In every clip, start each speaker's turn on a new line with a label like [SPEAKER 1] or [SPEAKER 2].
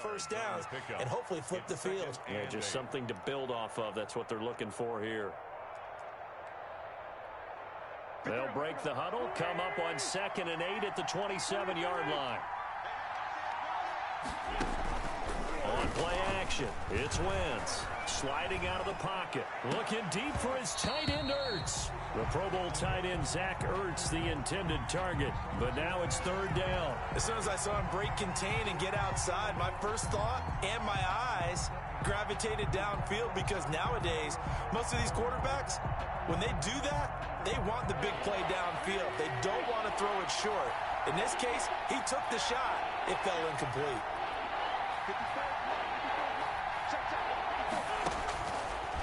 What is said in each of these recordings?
[SPEAKER 1] first downs and hopefully flip the field.
[SPEAKER 2] Yeah, just something to build off of. That's what they're looking for here. They'll break the huddle, come up on 2nd and 8 at the 27-yard line. On play action, it's Wentz. Sliding out of the pocket. Looking deep for his tight end, Ertz. The Pro Bowl tight end, Zach Ertz, the intended target. But now it's 3rd down.
[SPEAKER 1] As soon as I saw him break contain and get outside, my first thought and my eyes gravitated downfield, because nowadays, most of these quarterbacks, when they do that, they want the big play downfield. They don't want to throw it short. In this case, he took the shot. It fell incomplete.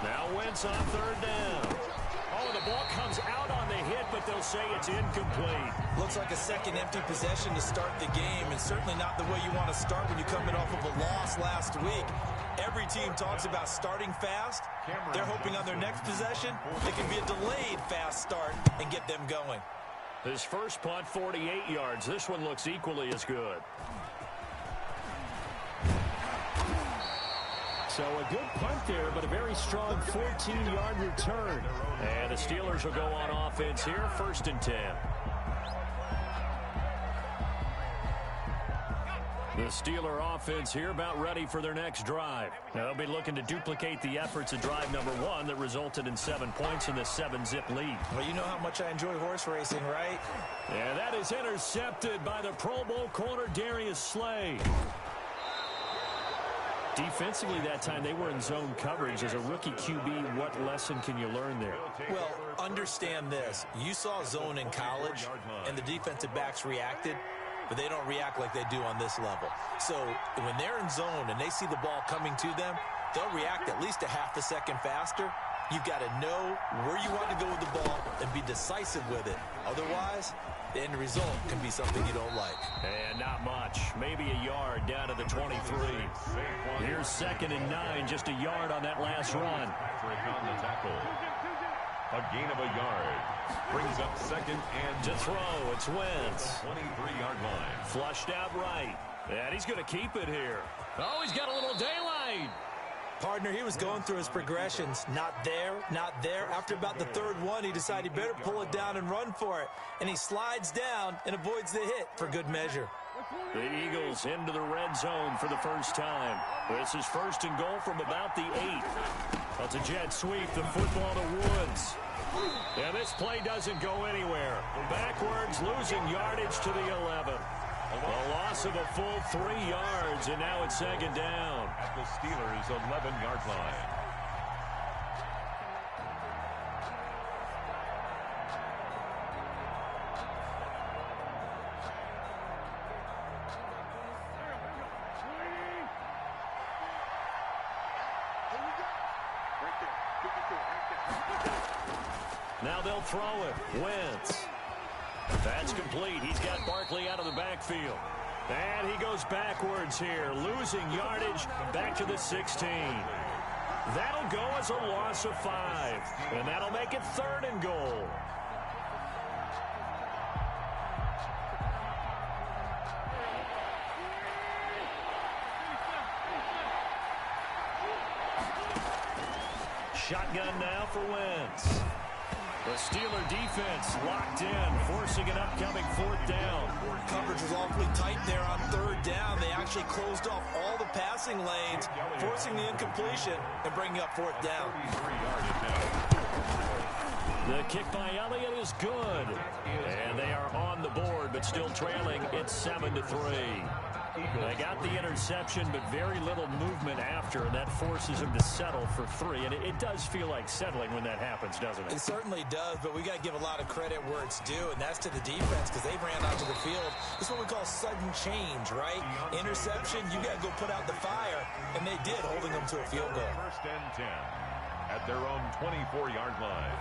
[SPEAKER 2] Now Wentz on 3rd down. Oh, the ball comes out on the hit, but they'll say it's incomplete.
[SPEAKER 1] Looks like a second empty possession to start the game, and certainly not the way you want to start when you're coming off of a loss last week. Every team talks about starting fast. They're hoping on their next possession it can be a delayed fast start and get them going.
[SPEAKER 2] His first punt, 48 yards. This one looks equally as good. So a good punt there, but a very strong 14-yard return. And the Steelers will go on offense here, 1st and 10. The Steeler offense here about ready for their next drive. They'll be looking to duplicate the efforts of drive number 1 that resulted in 7 points in the 7-zip lead.
[SPEAKER 1] Well, you know how much I enjoy horse racing, right?
[SPEAKER 2] Yeah, that is intercepted by the Pro Bowl corner, Darius Slay. Defensively that time, they were in zone coverage. As a rookie QB, what lesson can you learn there?
[SPEAKER 1] Well, understand this. You saw zone in college, and the defensive backs reacted, but they don't react like they do on this level. So when they're in zone and they see the ball coming to them, they'll react at least a half a second faster. You've got to know where you want to go with the ball and be decisive with it. Otherwise, the end result can be something you don't like.
[SPEAKER 2] And not much. Maybe a yard down to the 23. Here's 2nd and 9, just a yard on that last run.
[SPEAKER 3] On the tackle. A gain of a yard. Brings up 2nd and
[SPEAKER 2] to throw. It's Wentz.
[SPEAKER 3] 23-yard line.
[SPEAKER 2] Flushed out right. And he's going to keep it here. Oh, he's got a little daylight.
[SPEAKER 1] Partner, he was going through his progressions. Not there, not there. After about the 3rd one, he decided he better pull it down and run for it. And he slides down and avoids the hit for good measure.
[SPEAKER 2] The Eagles into the red zone for the first time. This is 1st and goal from about the 8. That's a jet sweep, the football to Woods. And this play doesn't go anywhere. Backwards, losing yardage to the 11. A loss of a full 3 yards, and now it's 2nd down.
[SPEAKER 3] At the Steelers' 11-yard line.
[SPEAKER 2] Now they'll throw it. Wentz. That's complete. He's got Barkley out of the backfield. And he goes backwards here, losing yardage back to the 16. That'll go as a loss of 5. And that'll make it 3rd and goal. Shotgun now for Wentz. The Steeler defense locked in, forcing an upcoming 4th down.
[SPEAKER 1] Coverage was awfully tight there on 3rd down. They actually closed off all the passing lanes, forcing the incompletion and bringing up 4th down.
[SPEAKER 2] The kick by Elliott is good. And they are on the board, but still trailing. It's 7-3. They got the interception, but very little movement after, and that forces them to settle for 3. And it does feel like settling when that happens, doesn't it?
[SPEAKER 1] It certainly does, but we got to give a lot of credit where it's due, and that's to the defense, because they ran onto the field. This is what we call sudden change, right? Interception, you got to go put out the fire, and they did, holding them to a field goal.
[SPEAKER 3] 1st and 10 at their own 24-yard line.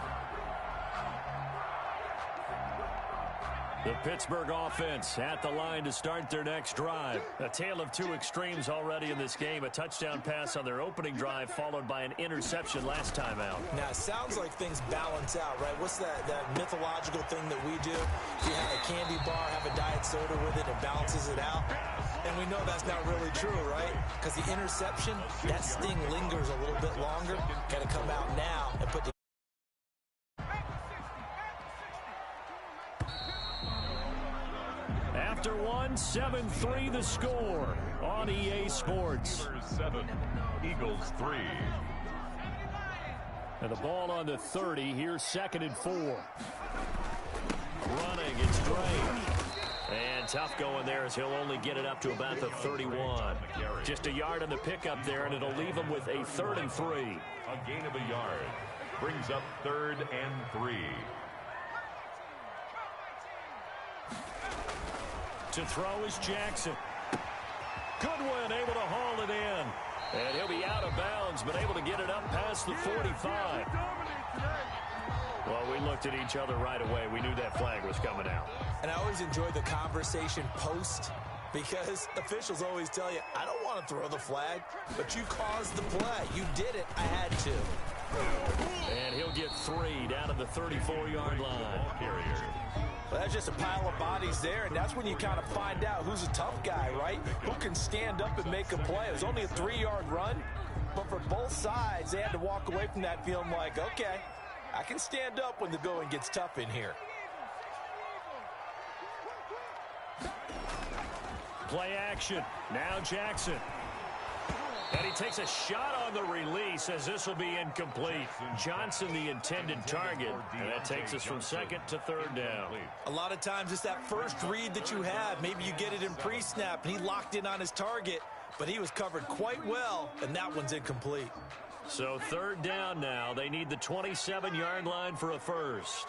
[SPEAKER 2] The Pittsburgh offense at the line to start their next drive. A tale of two extremes already in this game. A touchdown pass on their opening drive followed by an interception last time out.
[SPEAKER 1] Now, it sounds like things balance out, right? What's that mythological thing that we do? You have a candy bar, have a diet soda with it, it balances it out. And we know that's not really true, right? Because the interception, that sting lingers a little bit longer. Got to come out now and put the...
[SPEAKER 2] After one, 7-3 the score on EA Sports.
[SPEAKER 3] 7, Eagles 3.
[SPEAKER 2] And the ball on the 30. Here's 2nd and 4. Running, it's Drake. And tough going there as he'll only get it up to about the 31. Just a yard on the pickup there, and it'll leave him with a 3rd and 3.
[SPEAKER 3] A gain of a yard. Brings up 3rd and 3.
[SPEAKER 2] To throw is Jackson. Goodwin able to haul it in. And he'll be out of bounds, but able to get it up past the 45. Well, we looked at each other right away. We knew that flag was coming out.
[SPEAKER 1] And I always enjoy the conversation post, because officials always tell you, I don't want to throw the flag, but you caused the play. You did it. I had to.
[SPEAKER 2] And he'll get 3 down to the 34-yard line.
[SPEAKER 1] Well, that's just a pile of bodies there, and that's when you kind of find out who's a tough guy, right? Who can stand up and make a play. It was only a 3-yard run, but for both sides, they had to walk away from that feeling like, okay, I can stand up when the going gets tough in here.
[SPEAKER 2] Play action. Now Jackson. And he takes a shot on the release as this will be incomplete. Johnson, the intended target. And that takes us from 2nd to 3rd down.
[SPEAKER 1] A lot of times it's that first read that you have. Maybe you get it in pre-snap, and he locked in on his target, but he was covered quite well, and that one's incomplete.
[SPEAKER 2] So 3rd down now. They need the 27-yard line for a first.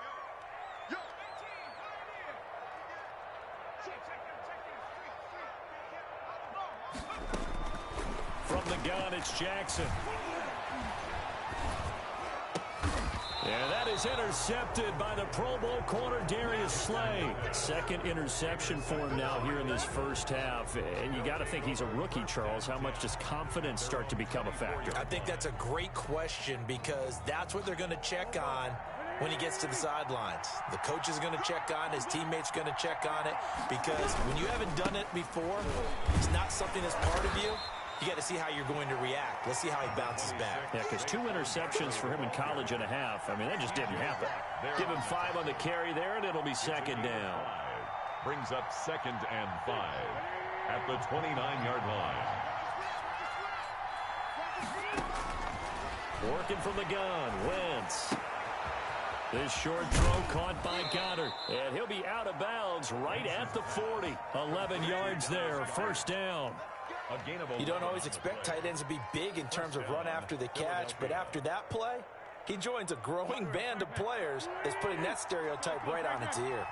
[SPEAKER 2] From the gun, it's Jackson. And that is intercepted by the Pro Bowl corner, Darius Slay. 2nd interception for him now here in this first half. And you got to think he's a rookie, Charles. How much does confidence start to become a factor?
[SPEAKER 1] I think that's a great question, because that's what they're going to check on when he gets to the sidelines. The coach is going to check on, his teammates going to check on it, because when you haven't done it before, it's not something that's part of you. You got to see how you're going to react. Let's see how he bounces back.
[SPEAKER 2] Yeah, because 2 interceptions for him in college and a half. I mean, that just didn't happen. Give him 5 on the carry there, and it'll be 2nd down.
[SPEAKER 3] Brings up 2nd and 5 at the 29-yard line.
[SPEAKER 2] Working from the gun, Wentz. This short throw caught by Goddard. And he'll be out of bounds right at the 40. 11 yards there, 1st down.
[SPEAKER 1] You don't always expect tight ends to be big in terms of run after the catch, but after that play, he joins a growing band of players that's putting that stereotype right on its ear.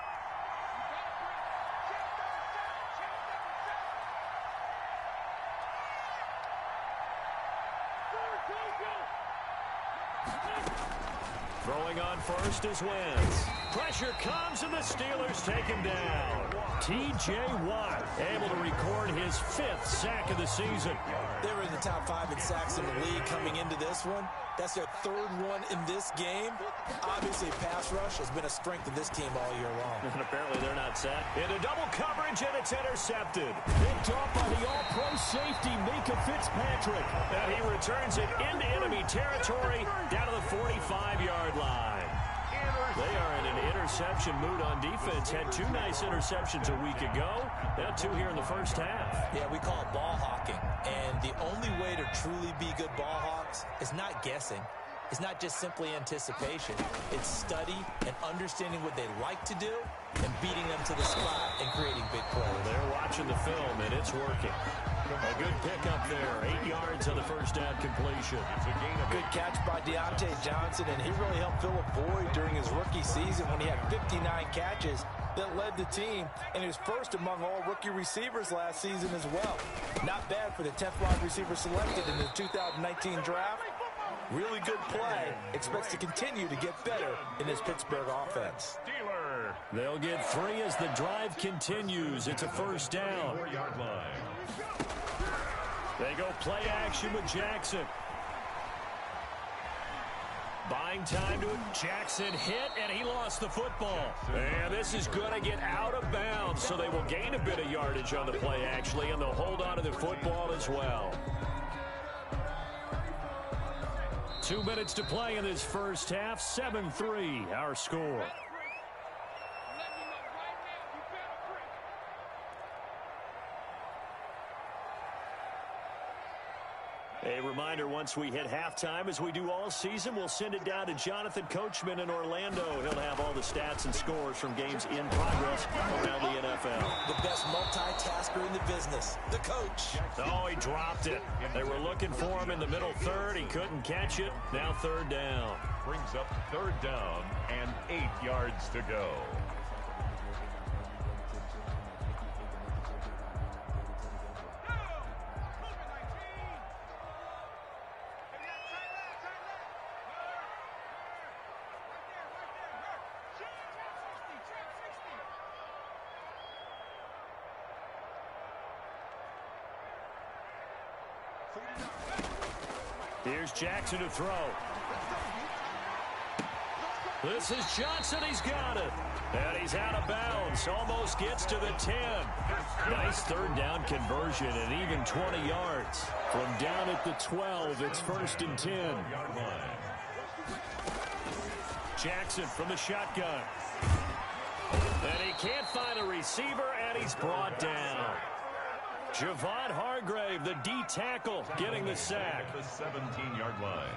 [SPEAKER 2] Throwing on first is Wentz. Pressure comes, and the Steelers take him down. T.J. Watt able to record his 5th sack of the season.
[SPEAKER 1] They were in the top 5 in sacks in the league coming into this one. That's their 3rd one in this game. Obviously, pass rush has been a strength of this team all year long.
[SPEAKER 2] And apparently they're not set. Into double coverage, and it's intercepted. Picked off by the all-pro safety, Mika Fitzpatrick. And he returns it into enemy territory down to the 45-yard line. They are in an interception mood on defense. Had 2 nice interceptions a week ago. Now 2 here in the first half.
[SPEAKER 1] Yeah, we call it ball hawking. And the only way to truly be good ball hawks is not guessing. It's not just simply anticipation. It's study and understanding what they like to do and beating them to the spot and creating big plays.
[SPEAKER 2] They're watching the film, and it's working. A good pickup there. 8 yards on the first down completion.
[SPEAKER 1] Good catch by Deontay Johnson, and he really helped fill a void during his rookie season when he had 59 catches that led the team, and he was first among all rookie receivers last season as well. Not bad for the 10th wide receiver selected in the 2019 draft. Really good play. Expects to continue to get better in this Pittsburgh offense.
[SPEAKER 3] Steeler
[SPEAKER 2] They'll get 3 as the drive continues. It's a first down.
[SPEAKER 3] 4-yard line.
[SPEAKER 2] They go play action with Jackson. Buying time to it. Jackson hit, and he lost the football. And this is going to get out of bounds, so they will gain a bit of yardage on the play, actually, and they'll hold on to the football as well. 2 minutes to play in this first half. 7-3, our score. A reminder, once we hit halftime, as we do all season, we'll send it down to Jonathan Coachman in Orlando. He'll have all the stats and scores from games in progress around the NFL.
[SPEAKER 1] The best multitasker in the business, the coach.
[SPEAKER 2] Oh, he dropped it. They were looking for him in the middle third. He couldn't catch it. Now third down.
[SPEAKER 3] Brings up 3rd down and 8 yards to go.
[SPEAKER 2] Here's Jackson to throw. This is Johnson. He's got it. And he's out of bounds. Almost gets to the 10. Nice third down conversion and even 20 yards. From down at the 12, it's 1st and 10. Jackson from the shotgun. And he can't find a receiver, and he's brought down. Javon Hargrave, the D tackle, getting the sack.
[SPEAKER 3] At the 17-yard line.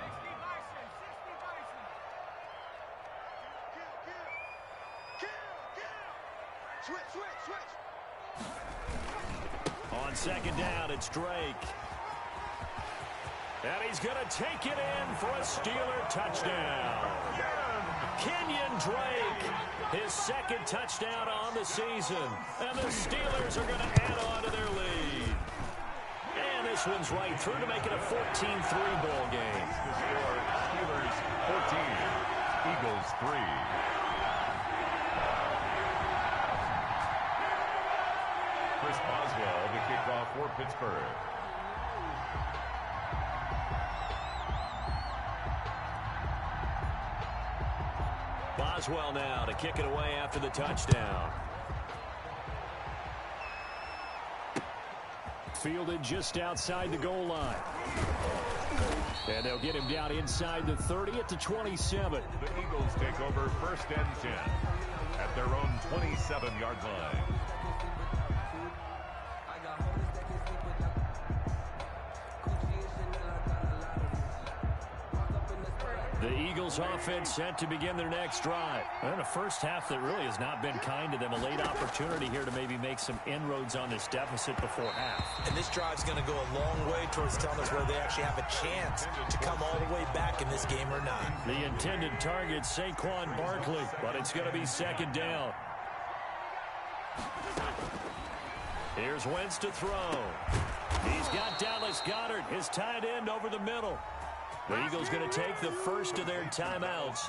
[SPEAKER 2] On 2nd down, it's Drake. And he's going to take it in for a Steeler touchdown. Kenyon Drake, his 2nd touchdown on the season. And the Steelers are going to add on to their lead. And this one's right through to make it a 14-3 ball game.
[SPEAKER 3] The score, Steelers 14, Eagles 3. Chris Boswell, the kickoff for Pittsburgh.
[SPEAKER 2] Boswell now to kick it away after the touchdown. Fielded just outside the goal line. And they'll get him down inside the 30 at the 27.
[SPEAKER 3] The Eagles take over 1st and 10 at their own 27-yard line.
[SPEAKER 2] The Eagles offense set to begin their next drive. And a first half that really has not been kind to them. A late opportunity here to maybe make some inroads on this deficit before half.
[SPEAKER 1] And this drive's going to go a long way towards telling us whether they actually have a chance to come all the way back in this game or not.
[SPEAKER 2] The intended target, Saquon Barkley, but it's going to be 2nd down. Here's Wentz to throw. He's got Dallas Goedert, his tight end, over the middle. The Eagles going to take the first of their timeouts.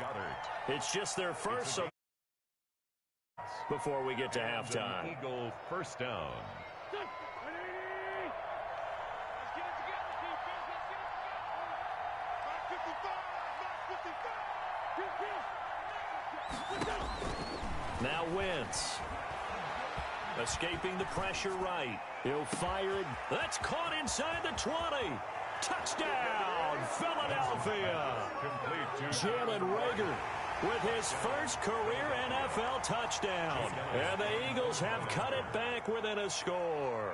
[SPEAKER 2] It's just their first so before we get to halftime.
[SPEAKER 3] Eagle 1st down.
[SPEAKER 2] Now Wentz. Escaping the pressure right. He'll fire it. That's caught inside the 20. Touchdown, Philadelphia. Jalen Reagor with his first career NFL touchdown. And the Eagles have cut it back within a score.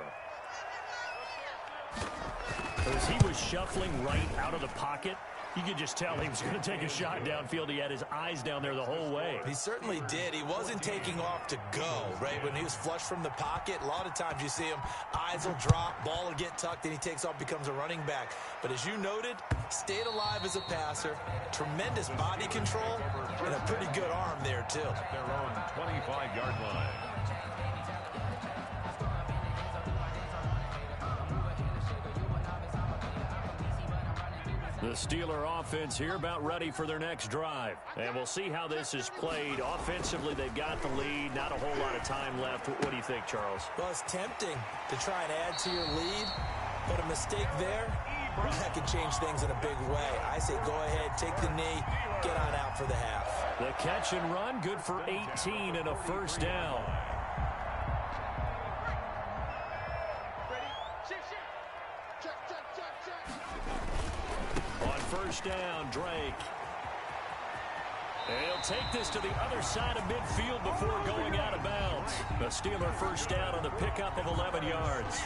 [SPEAKER 2] As he was shuffling right out of the pocket, you could just tell he was going to take a shot downfield. He had his eyes down there the whole way.
[SPEAKER 1] He certainly did. He wasn't taking off to go, right? When he was flush from the pocket, a lot of times you see him, eyes will drop, ball will get tucked, and he takes off, becomes a running back. But as you noted, stayed alive as a passer, tremendous body control, and a pretty good arm there, too.
[SPEAKER 3] At their own 25-yard line.
[SPEAKER 2] The Steeler offense here about ready for their next drive. And we'll see how this is played. Offensively, they've got the lead. Not a whole lot of time left. What do you think, Charles?
[SPEAKER 1] Well, it's tempting to try and add to your lead, but a mistake there, that could change things in a big way. I say go ahead, take the knee, get on out for the half.
[SPEAKER 2] The catch and run, good for 18 and a first down. On first down, Drake. And he'll take this to the other side of midfield before going out of bounds. The Steeler first down on the pickup of 11 yards.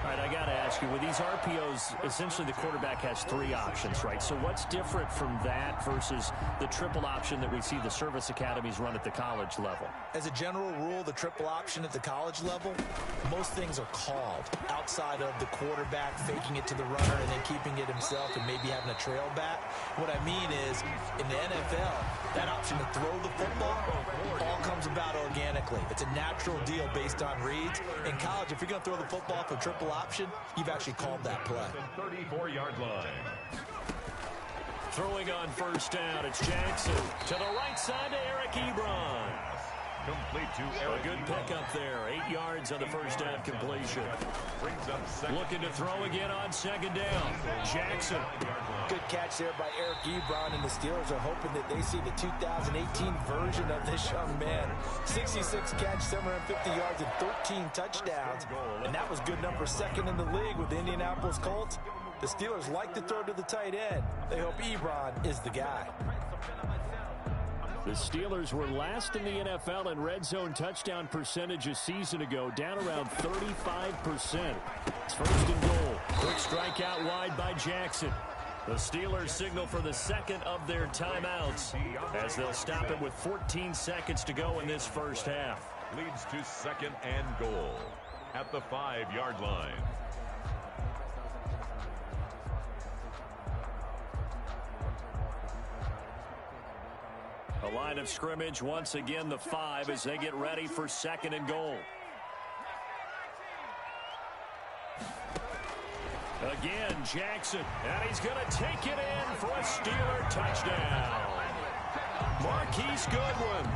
[SPEAKER 2] All right, I got to ask you, with these RPOs, essentially the quarterback has 3 options, right? So what's different from that versus the triple option that we see the service academies run at the college level?
[SPEAKER 1] As a general rule, the triple option at the college level, most things are called outside of the quarterback faking it to the runner and then keeping it himself and maybe having a trail back. What I mean is, in the NFL, that option to throw the football all comes about organically. It's a natural deal based on reads. In college, if you're going to throw the football for triple option, you've actually called that play.
[SPEAKER 3] 34-yard line.
[SPEAKER 2] Throwing on first down, it's Jackson. To the right side to Eric Ebron.
[SPEAKER 3] Complete to Eric.
[SPEAKER 2] A good pickup there. 8 yards on the first down completion.
[SPEAKER 3] Brings up second.
[SPEAKER 2] Looking to throw again on second down. Jackson.
[SPEAKER 1] Good catch there by Eric Ebron, and the Steelers are hoping that they see the 2018 version of this young man. 66 catch, 750 yards, and 13 touchdowns. And that was good number 2nd in the league with the Indianapolis Colts. The Steelers like to throw to the tight end. They hope Ebron is the guy.
[SPEAKER 2] The Steelers were last in the NFL in red zone touchdown percentage a season ago, down around 35%. It's first and goal. Quick strike out wide by Jackson. The Steelers signal for the second of their timeouts as they'll stop it with 14 seconds to go in this first half.
[SPEAKER 3] Leads to second and goal at the 5-yard line.
[SPEAKER 2] A line of scrimmage, once again the 5 as they get ready for second and goal. Again, Jackson, and he's going to take it in for a Steeler touchdown. Marquise Goodwin,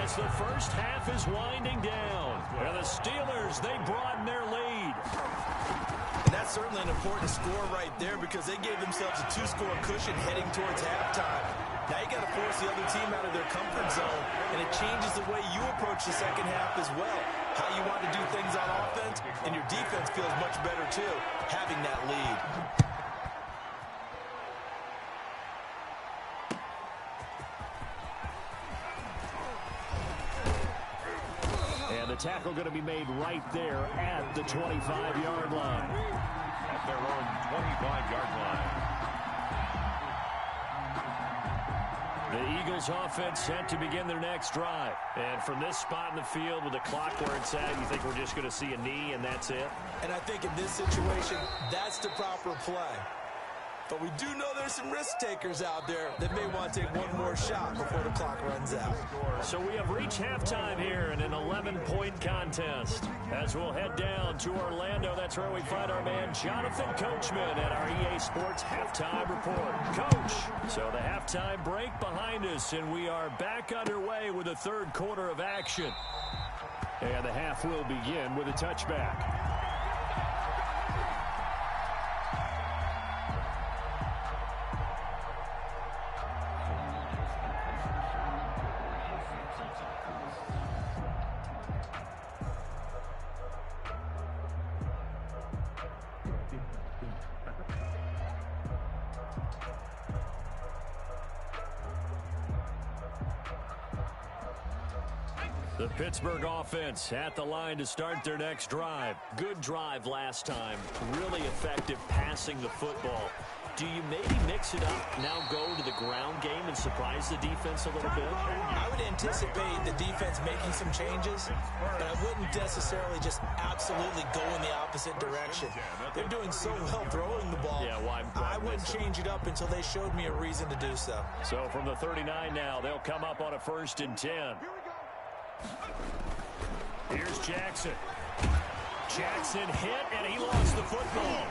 [SPEAKER 2] as the first half is winding down. And the Steelers, they broaden their lead.
[SPEAKER 1] And that's certainly an important score right there because they gave themselves a 2-score cushion heading towards halftime. Now you got to force the other team out of their comfort zone, and it changes the way you approach the second half as well. How you want to do things on offense, and your defense feels much better too, having that lead.
[SPEAKER 2] And the tackle going to be made right there at the 25-yard line.
[SPEAKER 3] At their own 25-yard line.
[SPEAKER 2] The Eagles offense set to begin their next drive. And from this spot in the field with the clock where it's at, you think we're just going to see a knee and that's it?
[SPEAKER 1] And I think in this situation, that's the proper play. But we do know there's some risk takers out there that may want to take one more shot before the clock runs out.
[SPEAKER 2] So we have reached halftime here in an 11-point contest. As we'll head down to Orlando, that's where we find our man Jonathan Coachman at our EA Sports Halftime Report. Coach, so the halftime break behind us, and we are back underway with the third quarter of action. And the half will begin with a touchback. The Pittsburgh offense at the line to start their next drive. Good drive last time. Really effective passing the football. Do you maybe mix it up, now go to the ground game and surprise the defense a little bit?
[SPEAKER 1] I would anticipate the defense making some changes, but I wouldn't necessarily just absolutely go in the opposite direction. They're doing so well throwing the ball.
[SPEAKER 2] Yeah, why
[SPEAKER 1] I wouldn't change it up until they showed me a reason to do so.
[SPEAKER 2] So from the 39 now, they'll come up on a 1st and 10. Here's Jackson. Jackson hit, and he lost the football.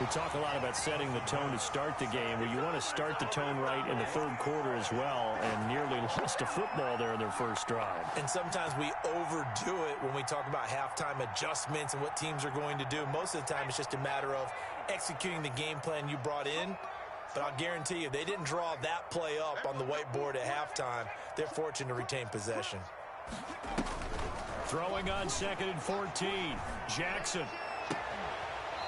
[SPEAKER 2] We talk a lot about setting the tone to start the game. Well, you want to start the tone right in the third quarter as well, and nearly lost a football there in their first drive.
[SPEAKER 1] And sometimes we overdo it when we talk about halftime adjustments and what teams are going to do. Most of the time, it's just a matter of executing the game plan you brought in. But I'll guarantee you, they didn't draw that play up on the whiteboard at halftime. They're fortunate to retain possession.
[SPEAKER 2] Throwing on 2nd and 14. Jackson.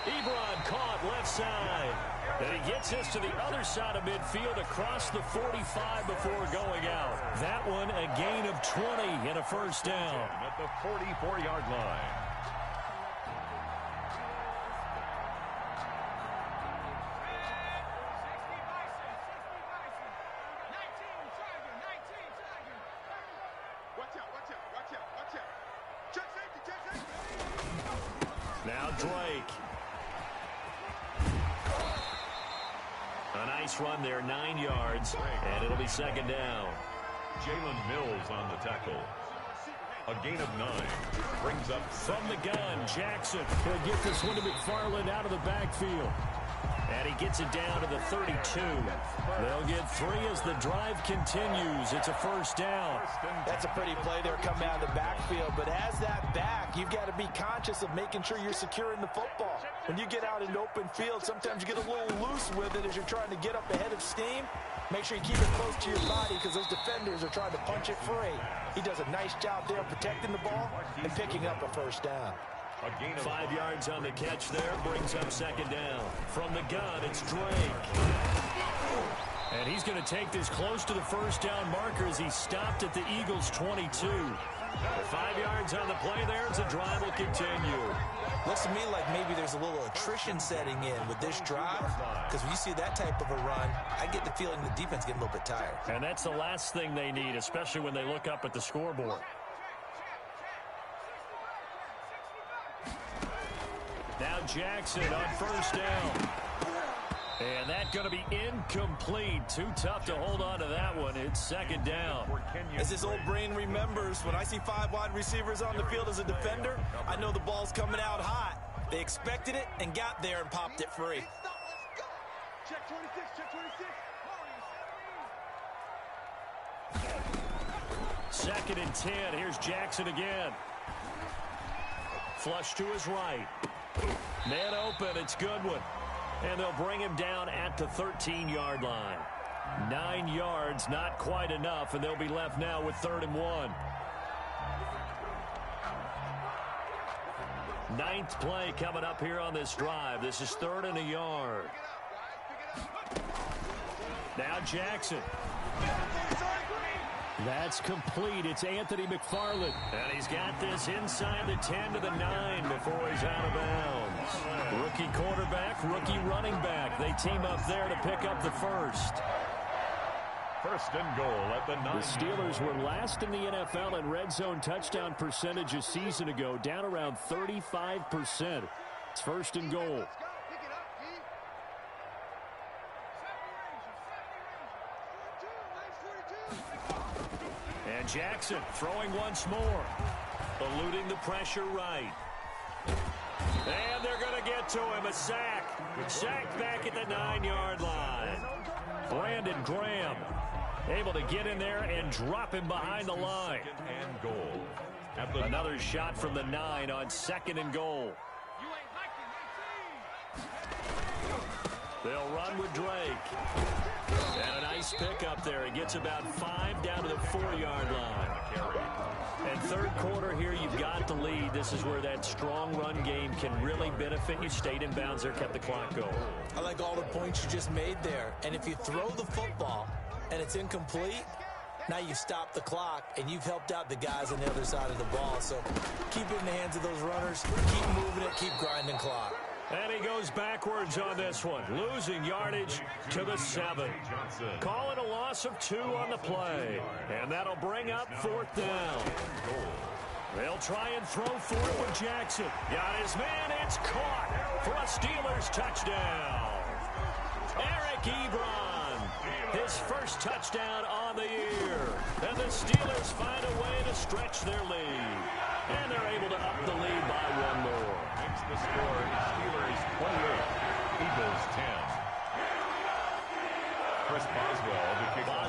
[SPEAKER 2] Ebron caught left side. And he gets us to the other side of midfield across the 45 before going out. That one a gain of 20 and a first down.
[SPEAKER 3] At the 44-yard line.
[SPEAKER 2] Now Drake. A nice run there, 9 yards, and it'll be 2nd down.
[SPEAKER 3] Jalen Mills on the tackle. A gain of 9. Brings up
[SPEAKER 2] from the gun. Jackson will get this one to McFarland out of the backfield. And he gets it down to the 32. They'll get 3 as the drive continues. It's a first down.
[SPEAKER 1] That's a pretty play there coming out of the backfield. But as that back, you've got to be conscious of making sure you're securing the football. When you get out in open field, sometimes you get a little loose with it as you're trying to get up ahead of steam. Make sure you keep it close to your body because those defenders are trying to punch it free. He does a nice job there protecting the ball and picking up a first down.
[SPEAKER 2] 5 yards on the catch there, brings up 2nd down. From the gun, it's Drake. And he's going to take this close to the first down marker as he stopped at the Eagles' 22. 5 yards on the play there as the drive will continue.
[SPEAKER 1] Looks to me like maybe there's a little attrition setting in with this drive, because when you see that type of a run, I get the feeling the defense getting a little bit tired.
[SPEAKER 2] And that's the last thing they need, especially when they look up at the scoreboard. Now Jackson on first down. And that's going to be incomplete. Too tough to hold on to that one. It's 2nd down.
[SPEAKER 1] As this old brain remembers, when I see 5 wide receivers on the field as a defender, I know the ball's coming out hot. They expected it and got there and popped it free.
[SPEAKER 4] Check 26, check 26.
[SPEAKER 2] 2nd and 10. Here's Jackson again. Flush to his right. Man open. It's Goodwin. And they'll bring him down at the 13-yard line. 9 yards, not quite enough, and they'll be left now with 3rd and 1. 9th play coming up here on this drive. This is 3rd and a yard. Now Jackson. That's complete. It's Anthony McFarland. And he's got this inside the 10 to the 9 before he's out of bounds. Rookie quarterback, rookie running back. They team up there to pick up the first.
[SPEAKER 3] 1st and goal at the 9.
[SPEAKER 2] The Steelers were last in the NFL in red zone touchdown percentage a season ago, down around 35%. It's 1st and goal. And Jackson throwing once more. Eluding the pressure right. And they're going to get to him. A sack. Sacked back at the 9-yard line. Brandon Graham able to get in there and drop him behind the line.
[SPEAKER 3] And goal.
[SPEAKER 2] Another shot from the 9 on 2nd and goal. They'll run with Drake. And a nice pickup there. He gets about 5 down to the 4-yard line. And 3rd quarter here, you've got the lead. This is where that strong run game can really benefit you. Stayed in bounds there, kept the clock going.
[SPEAKER 1] I like all the points you just made there. And if you throw the football and it's incomplete, now you stop the clock and you've helped out the guys on the other side of the ball. So keep it in the hands of those runners. Keep moving it. Keep grinding clock.
[SPEAKER 2] And he goes backwards on this one, losing yardage to the 7. Calling a loss of 2 on the play. And that'll bring up 4th down. They'll try and throw forward with Jackson. Got his man. It's caught for a Steelers touchdown. Eric Ebron, his first touchdown on the year. And the Steelers find a way to stretch their lead. And they're able to up the lead by 1 more.
[SPEAKER 3] Makes the score Steelers 28,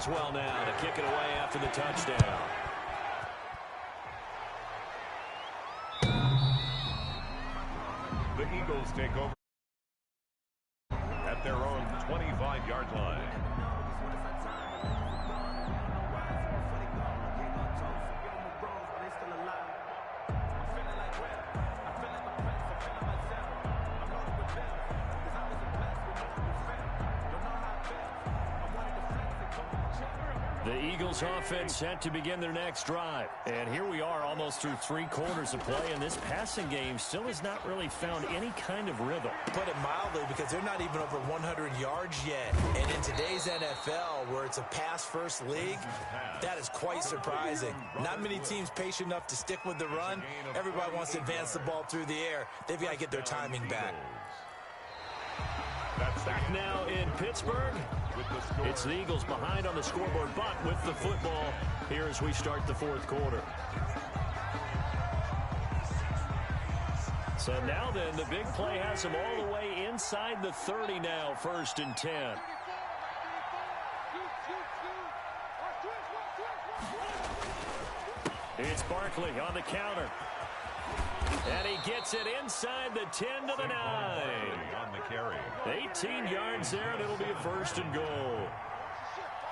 [SPEAKER 2] as well now to kick it away after the touchdown.
[SPEAKER 3] The Eagles take over at their own 25-yard line.
[SPEAKER 2] The Eagles offense set to begin their next drive. And here we are almost through 3 quarters of play, and this passing game still has not really found any kind of rhythm.
[SPEAKER 1] Put it mildly, because they're not even over 100 yards yet. And in today's NFL, where it's a pass-first league, that is quite surprising. Not many teams patient enough to stick with the run. Everybody wants to advance the ball through the air. They've got to get their timing back.
[SPEAKER 2] Back now in Pittsburgh. It's the Eagles behind on the scoreboard, but with the football here as we start the 4th quarter. So now then, the big play has them all the way inside the 30 now, 1st and 10. It's Barkley on the counter. And he gets it inside the 10 to the 9.
[SPEAKER 3] On the carry.
[SPEAKER 2] 18 yards there, and it'll be a 1st and goal.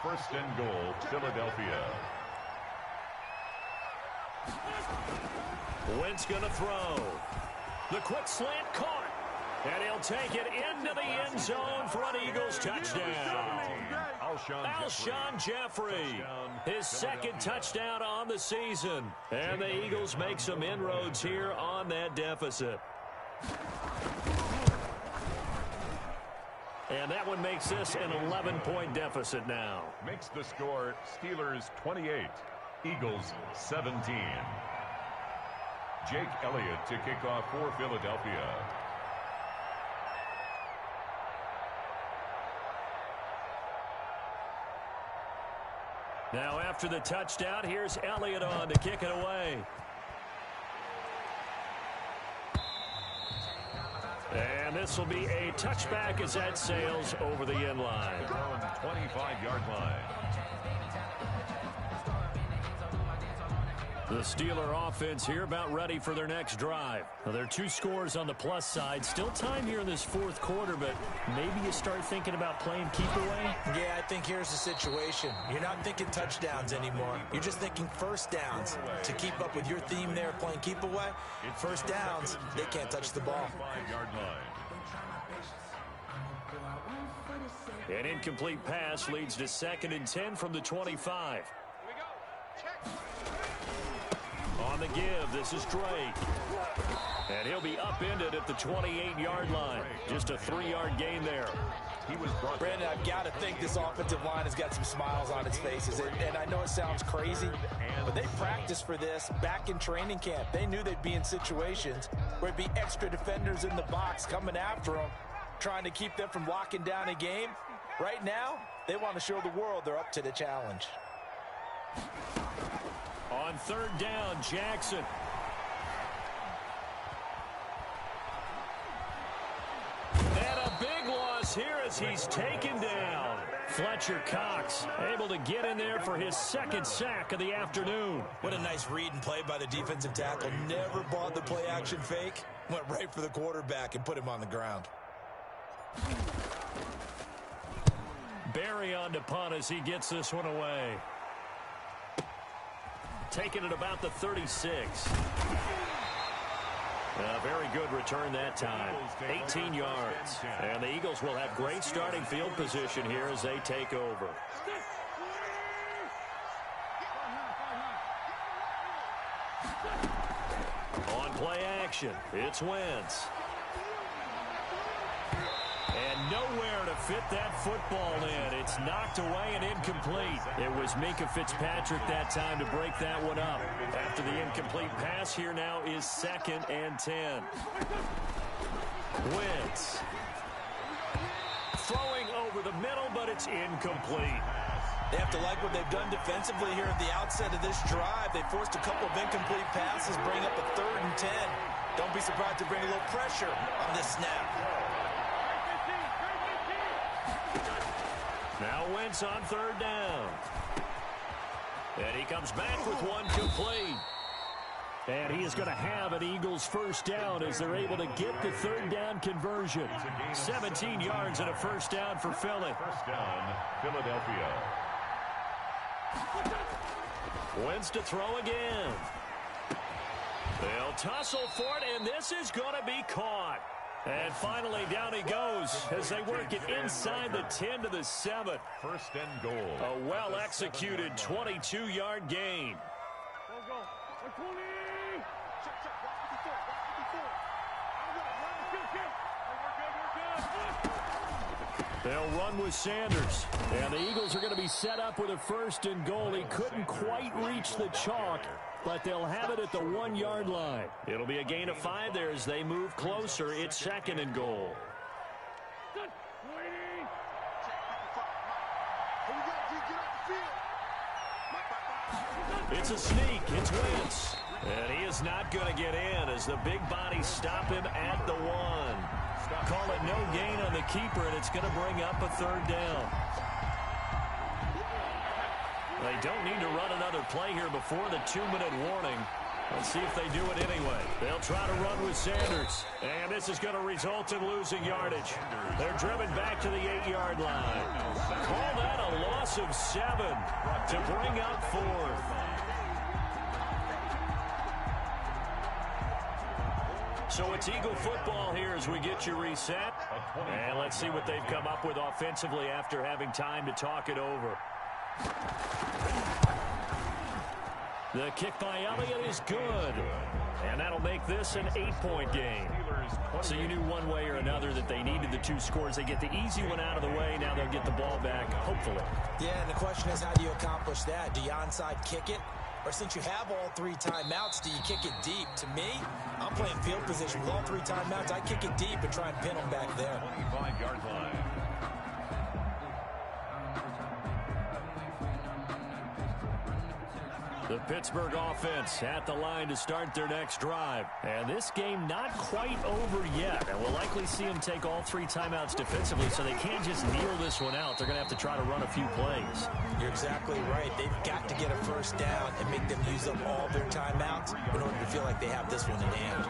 [SPEAKER 3] 1st and goal, Philadelphia.
[SPEAKER 2] Wentz going to throw. The quick slant caught. And he'll take it into the end zone for an Eagles touchdown. Alshon Jeffrey, his 2nd touchdown on the season. And the Eagles make some inroads here on that deficit. And that one makes this an 11-point deficit now.
[SPEAKER 3] Makes the score Steelers 28, Eagles 17. Jake Elliott to kick off for Philadelphia.
[SPEAKER 2] Now after the touchdown, here's Elliott on to kick it away. And this will be a touchback as that sails over the end line.
[SPEAKER 3] 25-yard line.
[SPEAKER 2] The Steeler offense here about ready for their next drive. Now, there are 2 scores on the plus side. Still time here in this 4th quarter, but maybe you start thinking about playing keep away?
[SPEAKER 1] Yeah, I think here's the situation. You're not thinking touchdowns anymore. You're just thinking 1st downs. To keep up with your theme there, playing keep away, 1st downs, they can't touch the ball.
[SPEAKER 3] 5-yard line.
[SPEAKER 2] An incomplete pass leads to 2nd and 10 from the 25. On the give, this is Drake. And he'll be upended at the 28-yard line. Just a 3-yard gain there.
[SPEAKER 3] He was brought.
[SPEAKER 1] Brandon, I've got to think this offensive line has got some smiles on its faces. And I know it sounds crazy, but they practiced for this back in training camp. They knew they'd be in situations where it'd be extra defenders in the box coming after them, trying to keep them from locking down a game. Right now, they want to show the world they're up to the challenge.
[SPEAKER 2] On 3rd down, Jackson. And a big loss here as he's taken down. Fletcher Cox able to get in there for his 2nd sack of the afternoon.
[SPEAKER 1] What a nice read and play by the defensive tackle. Never bought the play-action fake. Went right for the quarterback and put him on the ground.
[SPEAKER 2] Barry on to punt as he gets this one away. Taking it about the 36. A very good return that time. 18 yards. And the Eagles will have great starting field position here as they take over. On play action, it's Wentz. And nowhere to fit that football in. It's knocked away and incomplete. It was Minkah Fitzpatrick that time to break that one up. After the incomplete pass, here now is 2nd and 10. Wentz. Throwing over the middle, but it's incomplete.
[SPEAKER 1] They have to like what they've done defensively here at the outset of this drive. They forced a couple of incomplete passes, bring up a 3rd and 10. Don't be surprised to bring a little pressure on this snap.
[SPEAKER 2] Now Wentz on third down. And he comes back with one complete. And he is going to have an Eagles first down as they're able to get the third down conversion. 17 yards and a first down for Philly.
[SPEAKER 3] First down, Philadelphia.
[SPEAKER 2] Wentz to throw again. They'll tussle for it, and this is going to be caught. And finally, down he goes as they work it inside the 10 to the 7.
[SPEAKER 3] First and goal.
[SPEAKER 2] A well-executed 22-yard gain.
[SPEAKER 4] Go. 20. Check. We're good.
[SPEAKER 2] They'll run with Sanders. And the Eagles are going to be set up with a first and goal. He couldn't quite reach the chalk, but they'll have it at the 1-yard line. It'll be a gain of 5 there as they move closer. It's second and goal.
[SPEAKER 4] Good. Waiting. Here we go. Get off the field.
[SPEAKER 2] It's a sneak. It's Wentz. And he is not going to get in as the big bodies stop him at the 1. Call it no gain on the keeper, and it's going to bring up a third down. They don't need to run another play here before the 2-minute warning. Let's see if they do it anyway. They'll try to run with Sanders. And this is going to result in losing yardage. They're driven back to the 8-yard line. Call that a loss of 7 to bring up 4th. So it's Eagle football here as we get you reset. And let's see what they've come up with offensively after having time to talk it over. The kick by Elliott is good. And that'll make this an 8-point game. So you knew one way or another that they needed the 2 scores. They get the easy one out of the way. Now they'll get the ball back, hopefully.
[SPEAKER 1] Yeah, and the question is, how do you accomplish that? Do you onside kick it? Or since you have all 3 timeouts, do you kick it deep? To me, I'm playing field position with all 3 timeouts. I kick it deep and try and pin them back there.
[SPEAKER 3] 25-yard line.
[SPEAKER 2] The Pittsburgh offense at the line to start their next drive. And this game not quite over yet. And we'll likely see them take all 3 timeouts defensively, so they can't just kneel this one out. They're going to have to try to run a few plays.
[SPEAKER 1] You're exactly right. They've got to get a first down and make them use up all their timeouts in order to feel like they have this one in hand.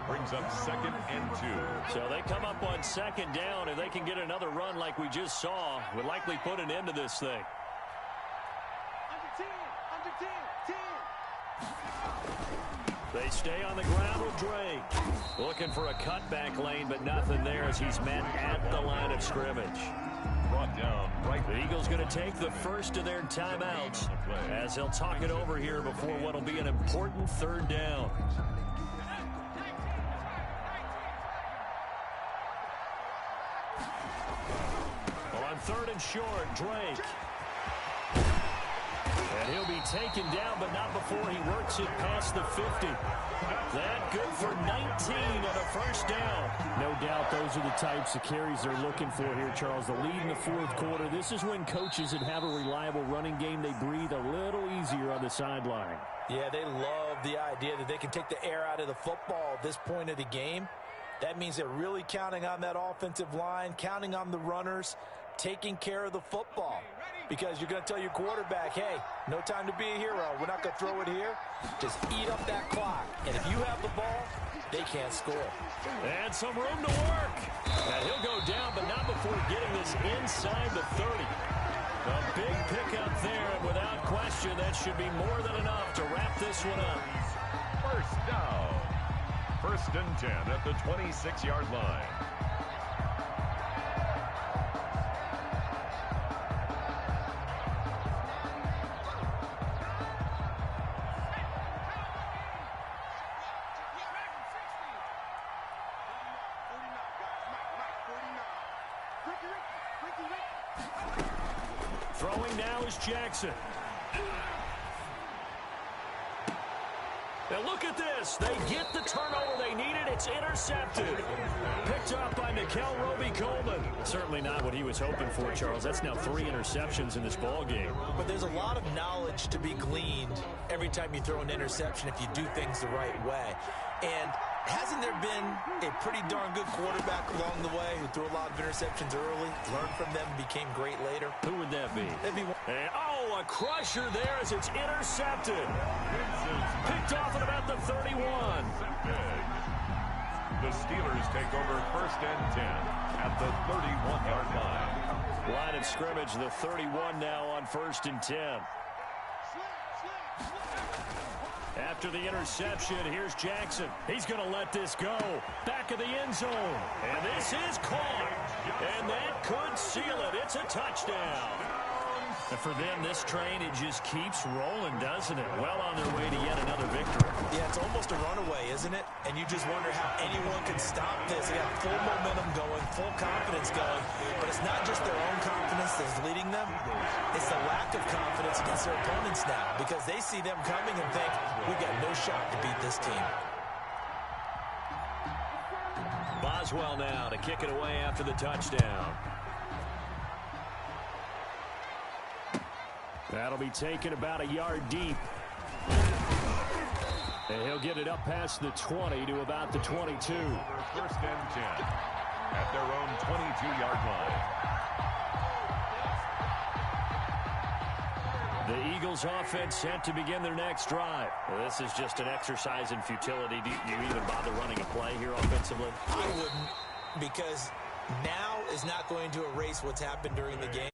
[SPEAKER 3] Brings up second and 2.
[SPEAKER 2] So they come up on second down. If they can get another run like we just saw, would likely put an end to this thing. They stay on the ground with Drake. Looking for a cutback lane, but nothing there as he's met at the line of scrimmage.
[SPEAKER 3] Brought down right.
[SPEAKER 2] The Eagles going to take the first of their timeouts as they'll talk it over here before what will be an important third down. Well, on 3rd and short, Drake. And he'll be taken down, but not before he works it past the 50. That good for 19 and a first down.
[SPEAKER 5] No doubt those are the types of carries they're looking for here, Charles. The lead in the 4th quarter. This is when coaches that have a reliable running game, they breathe a little easier on the sideline.
[SPEAKER 1] Yeah, they love the idea that they can take the air out of the football at this point of the game. That means they're really counting on that offensive line, counting on the runners, taking care of the football. Because you're going to tell your quarterback, hey, no time to be a hero. We're not going to throw it here. Just eat up that clock. And if you have the ball, they can't score.
[SPEAKER 2] And some room to work. And he'll go down, but not before getting this inside the 30. A big pickup there, and without question, that should be more than enough to wrap this one up.
[SPEAKER 3] First down. 1st and 10 at the 26-yard line.
[SPEAKER 2] Throwing now is Jackson. And look at this. They get the turnover they needed. It's intercepted. Picked up by Nickel Roby-Coleman. Certainly not what he was hoping for, Charles. That's now 3 interceptions in this ball game.
[SPEAKER 1] But there's a lot of knowledge to be gleaned every time you throw an interception if you do things the right way. And hasn't there been a pretty darn good quarterback along the way who threw a lot of interceptions early, learned from them, became great later?
[SPEAKER 5] Who would that be?
[SPEAKER 1] That'd be one.
[SPEAKER 2] And, a crusher there as it's intercepted. Picked off at about the 31.
[SPEAKER 3] The Steelers take over 1st and 10 at the 31-yard line.
[SPEAKER 2] Line of scrimmage, the 31 now on 1st and 10. After the interception, here's Jackson. He's going to let this go. Back of the end zone. And this is caught. And that could seal it. It's a touchdown. And for them, this train, it just keeps rolling, doesn't it? Well on their way to yet another victory.
[SPEAKER 1] Yeah, it's almost a runaway, isn't it? And you just wonder how anyone can stop this. They got full momentum going, full confidence going. But it's not just their own confidence that's leading them. It's the lack of confidence against their opponents now because they see them coming and think, we've got no shot to beat this team.
[SPEAKER 2] Boswell now to kick it away after the touchdown. That'll be taken about a yard deep. And he'll get it up past the 20 to about the 22.
[SPEAKER 3] 1st and 10 at their own 22-yard line.
[SPEAKER 2] The Eagles offense set to begin their next drive. Well, this is just an exercise in futility. Do you even bother running a play here offensively?
[SPEAKER 1] I wouldn't, because now is not going to erase what's happened during the game.